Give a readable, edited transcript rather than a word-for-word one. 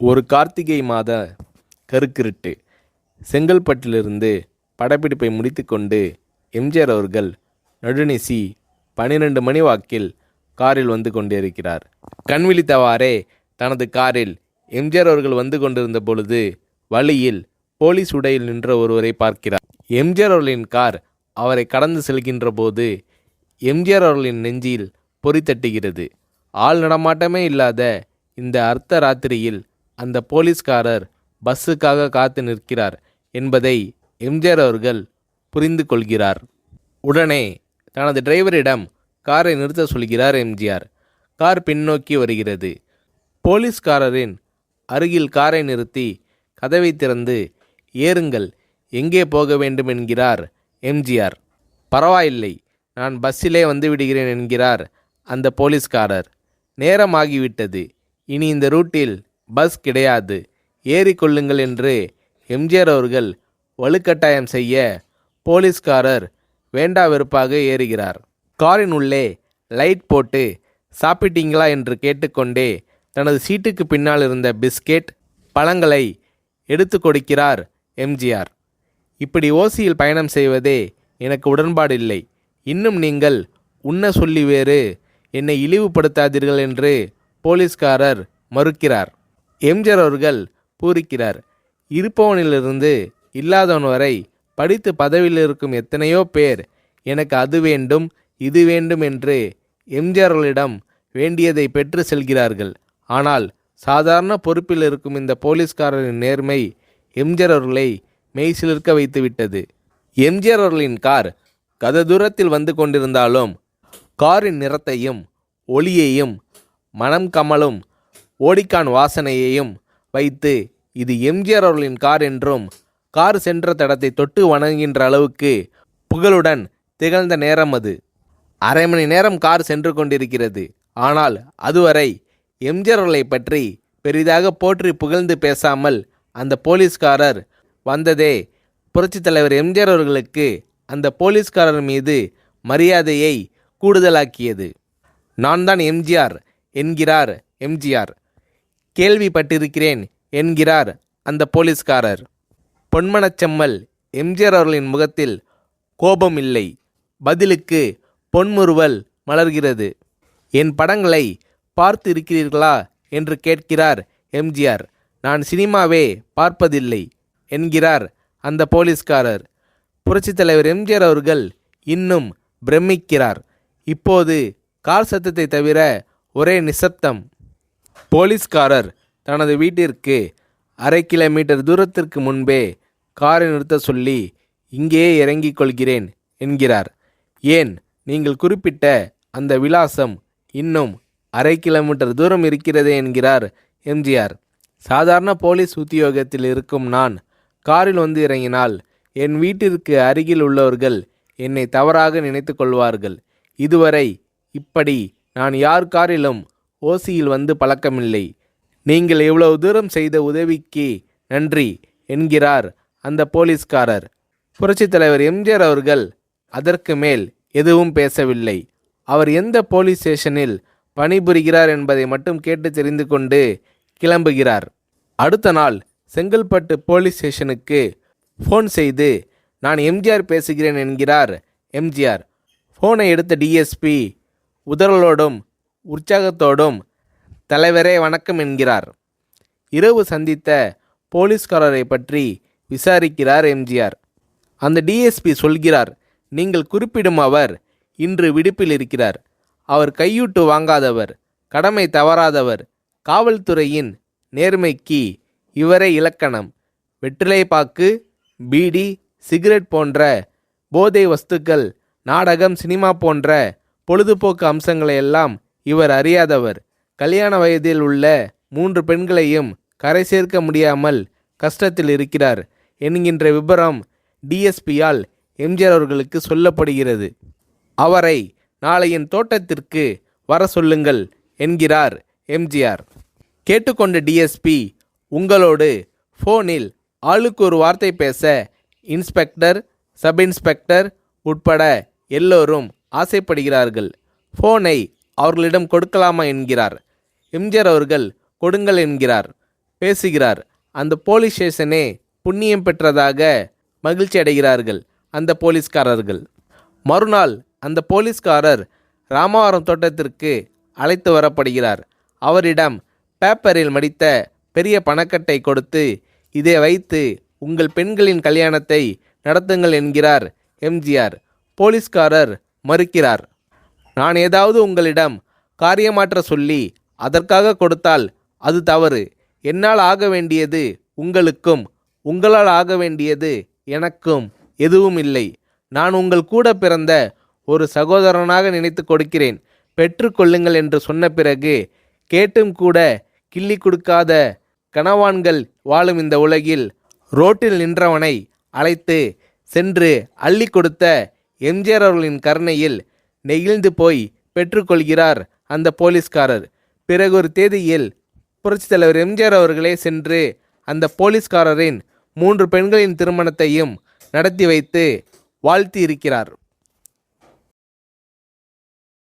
ஒரு கார்த்திகை மாத கருக்கிருட்டு. செங்கல்பட்டிலிருந்து படப்பிடிப்பை முடித்துக்கொண்டு எம்ஜிஆர் அவர்கள் நடுநிசி 12 மணி வாக்கில் காரில் வந்து கொண்டிருக்கிறார். கண் விழித்தவாறே தனது காரில் எம்ஜிஆர் அவர்கள் வந்து கொண்டிருந்த பொழுது வழியில் போலீஸ் உடையில் நின்ற ஒருவரை பார்க்கிறார். எம்ஜிஆர் அவர்களின் கார் அவரை கடந்து செல்கின்ற போது எம்ஜிஆர் அவர்களின் நெஞ்சில் பொறி தட்டுகிறது. ஆள் நடமாட்டமே இல்லாத இந்த அர்த்த ராத்திரியில் அந்த போலீஸ்காரர் பஸ்ஸுக்காக காத்து நிற்கிறார் என்பதை எம்ஜிஆர் அவர்கள் புரிந்து கொள்கிறார். உடனே தனது டிரைவரிடம் காரை நிறுத்த சொல்கிறார் எம்ஜிஆர். கார் பின்னோக்கி வருகிறது. போலீஸ்காரரின் அருகில் காரை நிறுத்தி கதவை திறந்து ஏறுங்கள், எங்கே போக வேண்டும் என்கிறார் எம்ஜிஆர். பரவாயில்லை, நான் பஸ்ஸிலே வந்து விடுகிறேன் என்கிறார் அந்த போலீஸ்காரர். நேரமாகிவிட்டது, இனி இந்த ரூட்டில் பஸ் கிடையாது, ஏறிக்கொள்ளுங்கள் என்று எம்ஜிஆர் அவர்கள் வலுக்கட்டாயம் செய்ய போலீஸ்காரர் வேண்டா வெறுப்பாக ஏறுகிறார். காரின் உள்ளே லைட் போட்டு சாப்பிட்டீங்களா என்று கேட்டுக்கொண்டே தனது சீட்டுக்கு பின்னால் இருந்த பிஸ்கெட் பழங்களை எடுத்து கொடுக்கிறார் எம்ஜிஆர். இப்படி ஓசியில் பயணம் செய்வதே எனக்கு உடன்பாடில்லை. இன்னும் நீங்கள் உண்ண சொல்லி வேறு என்னை இழிவுபடுத்தாதீர்கள் என்று போலீஸ்காரர் மறுக்கிறார். எம்ஜிஆர் அவர்கள் பூரிக்கிறார். இருப்பவனிலிருந்து இல்லாதவன் வரை படித்து பதவியில் இருக்கும் எத்தனையோ பேர் எனக்கு அது வேண்டும் இது வேண்டும் என்று எம்ஜிஆர் அவர்களிடம் வேண்டியதை பெற்று செல்கிறார்கள். ஆனால் சாதாரண பொறுப்பில் இருக்கும் இந்த போலீஸ்காரரின் நேர்மை எம்ஜிஆர் அவர்களை மெய்சிலிர்க்க வைத்துவிட்டது. எம்ஜிஆர் அவர்களின் கார் கத தூரத்தில் வந்து கொண்டிருந்தாலும் காரின் நிறத்தையும் ஒளியையும் மனம் கமலும் ஓடிக்கான் வாசனையையும் வைத்து இது எம்ஜிஆர் அவர்களின் கார் என்றும் கார் சென்ற தடத்தை தொட்டு வணங்குகின்ற அளவுக்கு புகழுடன் திகழ்ந்த நேரம் அது. அரை மணி நேரம் கார் சென்று கொண்டிருக்கிறது. ஆனால் அதுவரை எம்ஜிஆர் அவர்களை பற்றி பெரிதாக போற்றி புகழ்ந்து பேசாமல் அந்த போலீஸ்காரர் வந்ததே புரட்சித் தலைவர் எம்ஜிஆர் அவர்களுக்கு அந்த போலீஸ்காரர் மீது மரியாதையை கூடுதலாக்கியது. நான் தான் எம்ஜிஆர் என்கிறார் எம்ஜிஆர். கேள்விப்பட்டிருக்கிறேன் என்கிறார் அந்த போலீஸ்காரர். பொன்மனச்செம்மல் எம்ஜிஆர் அவர்களின் முகத்தில் கோபம் இல்லை, பதிலுக்கு பொன்முறுவல் மலர்கிறது. என் படங்களை பார்த்து இருக்கிறீர்களா என்று கேட்கிறார் எம்ஜிஆர். நான் சினிமாவே பார்ப்பதில்லை என்கிறார் அந்த போலீஸ்காரர். புரட்சித் தலைவர் எம்ஜிஆர் அவர்கள் இன்னும் பிரமிக்கிறார். இப்போது கார் சத்தத்தை தவிர ஒரே நிசப்தம். போலீஸ்காரர் தனது வீட்டிற்கு 1/2 கிலோமீட்டர் தூரத்திற்கு முன்பே காரை நிறுத்த சொல்லி இங்கேயே இறங்கிக் கொள்கிறேன் என்கிறார். ஏன், நீங்கள் குறிப்பிட்ட அந்த விலாசம் இன்னும் 1/2 கிலோமீட்டர் தூரம் இருக்கிறதே என்கிறார் எம்ஜிஆர். சாதாரண போலீஸ் உத்தியோகத்தில் இருக்கும் நான் காரில் வந்து இறங்கினால் என் வீட்டிற்கு அருகில் உள்ளவர்கள் என்னை தவறாக நினைத்து கொள்வார்கள். இதுவரை இப்படி நான் யார் காரிலும் ஓசியில் வந்து பழக்கமில்லை. நீங்கள் இவ்வளவு தூரம் செய்த உதவிக்கு நன்றி என்கிறார் அந்த போலீஸ்காரர். புரட்சித் தலைவர் எம்ஜிஆர் அவர்கள் அதற்கு மேல் எதுவும் பேசவில்லை. அவர் எந்த போலீஸ் ஸ்டேஷனில் பணிபுரிகிறார் என்பதை மட்டும் கேட்டு தெரிந்து கொண்டு கிளம்புகிறார். அடுத்த நாள் செங்கல்பட்டு போலீஸ் ஸ்டேஷனுக்கு ஃபோன் செய்து நான் எம்ஜிஆர் பேசுகிறேன் என்கிறார் எம்ஜிஆர். ஃபோனை எடுத்த டிஎஸ்பி உதறலோடும் உற்சாகத்தோடும் தலைவரே வணக்கம் என்கிறார். இரவு சந்தித்த போலீஸ்காரரை பற்றி விசாரிக்கிறார் எம்ஜிஆர். அந்த டிஎஸ்பி சொல்கிறார், நீங்கள் குறிப்பிடும் அவர் இன்று விடுப்பில் இருக்கிறார். அவர் கையூட்டு வாங்காதவர், கடமை தவறாதவர், காவல்துறையின் நேர்மைக்கு இவரே இலக்கணம். வெற்றிலை பாக்கு, பீடி, சிகரெட் போன்ற போதை வஸ்துக்கள், நாடகம், சினிமா போன்ற பொழுதுபோக்கு அம்சங்களையெல்லாம் இவர் அறியாதவர். கல்யாண வயதில் உள்ள 3 பெண்களையும் கரை சேர்க்க முடியாமல் கஷ்டத்தில் இருக்கிறார் என்கின்ற விபரம் டிஎஸ்பியால் எம்ஜிஆர் அவர்களுக்கு சொல்லப்படுகிறது. அவரை நாளை என் தோட்டத்திற்கு வர சொல்லுங்கள் என்கிறார் எம்ஜிஆர். கேட்டுக்கொண்ட டிஎஸ்பி உங்களோடு ஃபோனில் ஆளுக்கு ஒரு வார்த்தை பேச இன்ஸ்பெக்டர், சப் இன்ஸ்பெக்டர் உட்பட எல்லோரும் ஆசைப்படுகிறார்கள். ஃபோனை அவர்களிடம் கொடுக்கலாமா என்கிறார். எம்ஜிஆர் அவர்கள் கொடுங்கள் என்கிறார். பேசுகிறார். அந்த போலீஸ் ஸ்டேஷனே புண்ணியம் பெற்றதாக மகிழ்ச்சி அடைகிறார்கள் அந்த போலீஸ்காரர்கள். மறுநாள் அந்த போலீஸ்காரர் ராமவரம் தோட்டத்திற்கு அழைத்து வரப்படுகிறார். அவரிடம் பேப்பரில் மடித்த பெரிய பணக்கட்டை கொடுத்து, இதை வைத்து உங்கள் பெண்களின் கல்யாணத்தை நடத்துங்கள் என்கிறார் எம்ஜிஆர். போலீஸ்காரர் மறுக்கிறார். நான் ஏதாவது உங்களிடம் காரியமாற்ற சொல்லி அதற்காக கொடுத்தால் அது தவறு. என்னால் ஆக வேண்டியது உங்களுக்கும், உங்களால் ஆக வேண்டியது எனக்கும் எதுவும் இல்லை. நான் உங்கள் கூட பிறந்த ஒரு சகோதரனாக நினைத்து கொடுக்கிறேன், பெற்றுக்கொள்ளுங்கள் என்று சொன்ன பிறகு கேட்டும் கூட கிள்ளி கொடுக்காத கனவான்கள் வாழும் இந்த உலகில் ரோட்டில் நின்றவனை அழைத்து சென்று அள்ளி கொடுத்த எம்ஜிஆர் அவர்களின் கருணையில் நெகிழ்ந்து போய் பெற்றுக்கொள்கிறார் அந்த போலீஸ்காரர். பிறகு ஒரு தேதியில் புரட்சித் தலைவர் எம்ஜிஆர் அவர்களே சென்று அந்த போலீஸ்காரரின் 3 பெண்களின் திருமணத்தையும் நடத்தி வைத்து வாழ்த்தி இருக்கிறார்.